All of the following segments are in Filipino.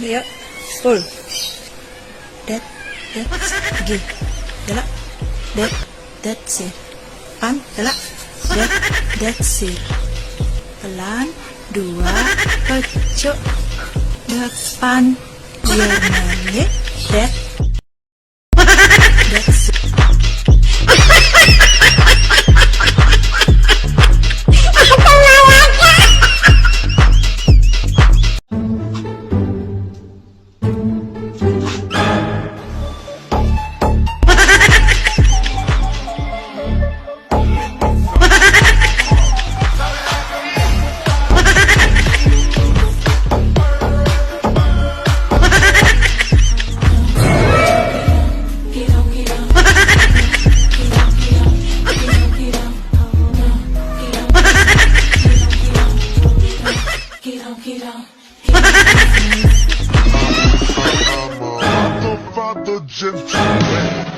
Ya. Full. That. Gi. Dala. That's it. Pan. Dala. That's it. Pelan. 2. Pecuk. Depan. Biar balik. That's it. The gentleman.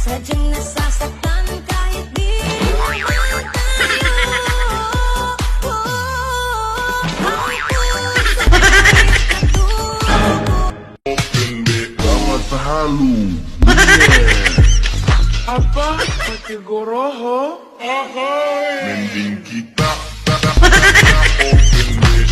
Sadyang nasasaktan kahit di naman tayo. Open me, dapat sa halo. Apa? Patigoroho? Mending kita. Open me,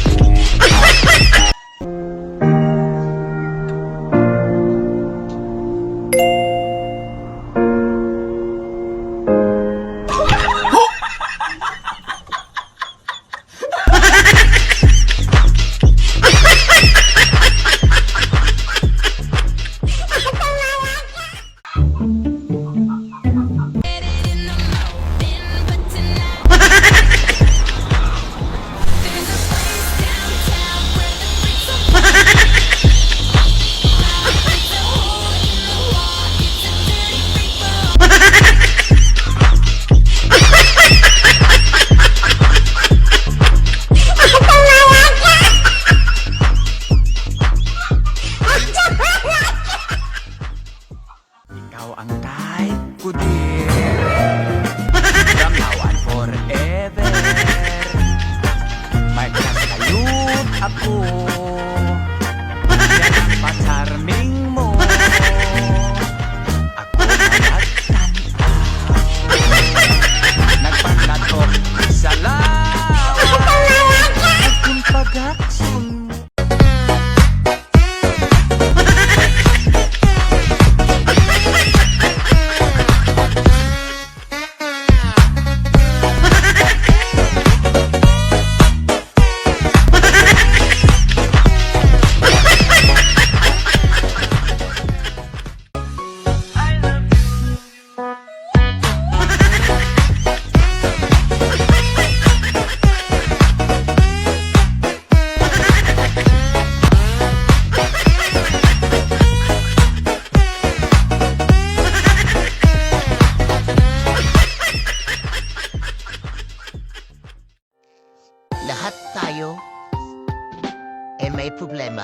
Ikaw ang type ko din. From now on forever. May kasayot ako. Yan ang pa-charming mo. Ako na nagtanaw. Nagpanatok sa law. At yung pag-action mo. Lahat tayo may problema.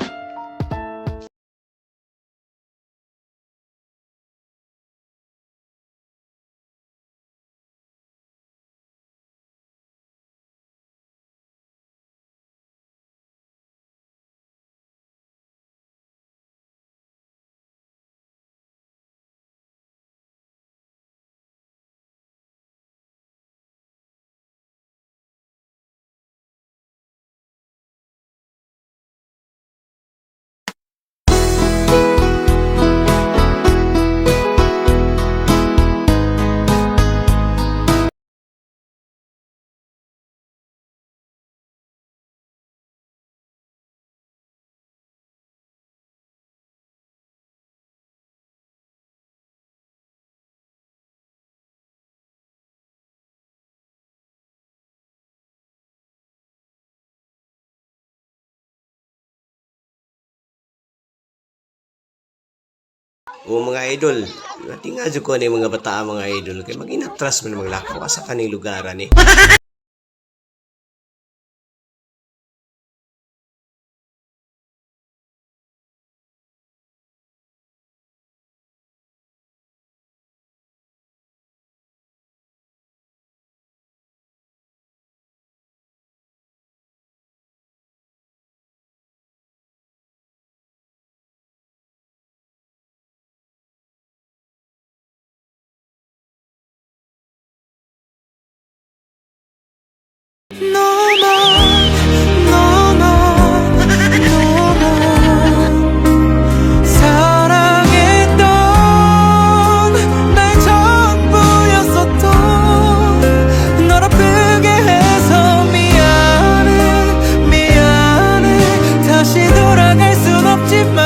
O mga idol, tingnan dyan ko ni mga bata mga idol, kay mag-inatras man maglakaw ka sa kaning lugaran eh. 사랑했던 날 전부였었던 널 아프게 해서 미안해 미안해 다시 돌아갈 순 없지만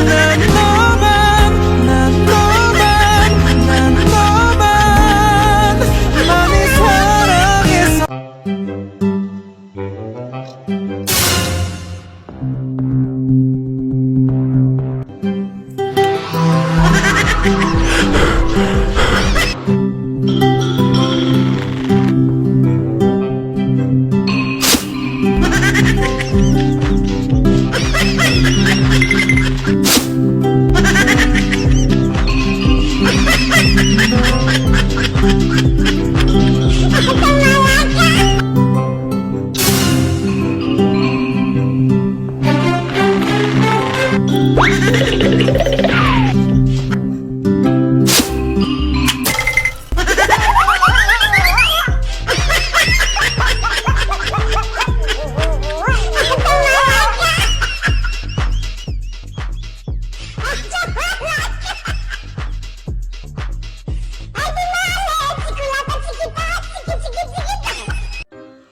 난 너만 많이 사랑했어.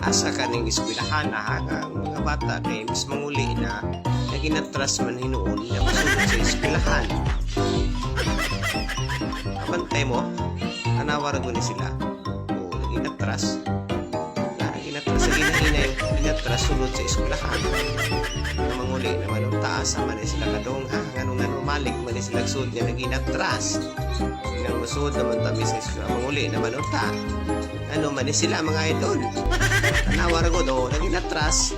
Asa ka ning eskwelahan na ang mga bata kay mas manguli na naginatras man hinuon na masunod sa eskwelahan. Kapantay mo, anawar ko ni sila. O naginatras. Naginatras sa ginahinay, naginatras sunod sa eskwelahan. Na manguli naman ang taas naman sila kadong ganong nanumalik man sila sud nga naginatras. Nang masud naman tabi sa eskwelahan, manguli naman ang ta. Ano man sila mga idol. Nawar ko do, naging atras.